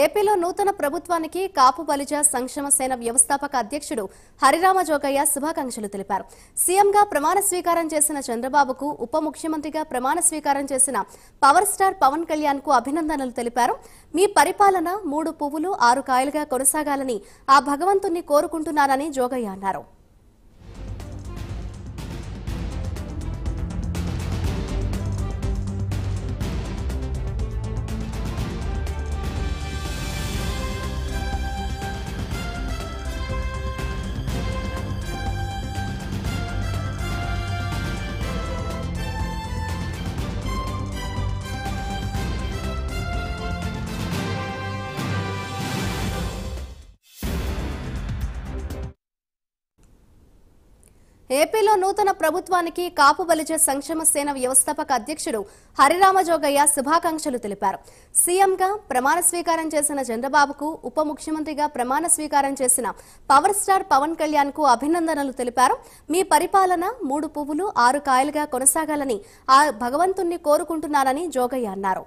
ఏపీలో నూతన ప్రభుత్వానికి కాపు బలిజ సంక్షేమ సేన వ్యవస్థాపక అధ్యక్షుడు హరిరామ జోగయ్య శుభాకాంక్షలు తెలిపారు. సీఎంగా ప్రమాణ స్వీకారం చేసిన చంద్రబాబుకు, ఉప ముఖ్యమంత్రిగా ప్రమాణ స్వీకారం చేసిన పవర్ స్టార్ పవన్ కళ్యాణ్ కు అభినందనలు తెలిపారు. మీ పరిపాలన 3 పువ్వులు 6 కాయలుగా కొనసాగాలని ఆ భగవంతుణ్ణి కోరుకుంటున్నానని జోగయ్య అన్నారు. ఏపీలో నూతన ప్రభుత్వానికి కాపు బలిజ సంక్షేమ సేన వ్యవస్థాపక అధ్యక్షుడు హరిరామ జోగయ్య శుభాకాంక్షలు తెలిపారు. సీఎంగా ప్రమాణ స్వీకారం చేసిన చంద్రబాబుకు, ఉప ముఖ్యమంత్రిగా ప్రమాణ స్వీకారం చేసిన పవర్ స్టార్ పవన్ కళ్యాణ్ కు అభినందనలు తెలిపారు. మీ పరిపాలన 3 పువ్వులు 6 కాయలుగా కొనసాగాలని ఆ భగవంతుణ్ణి కోరుకుంటున్నారని జోగయ్య అన్నారు.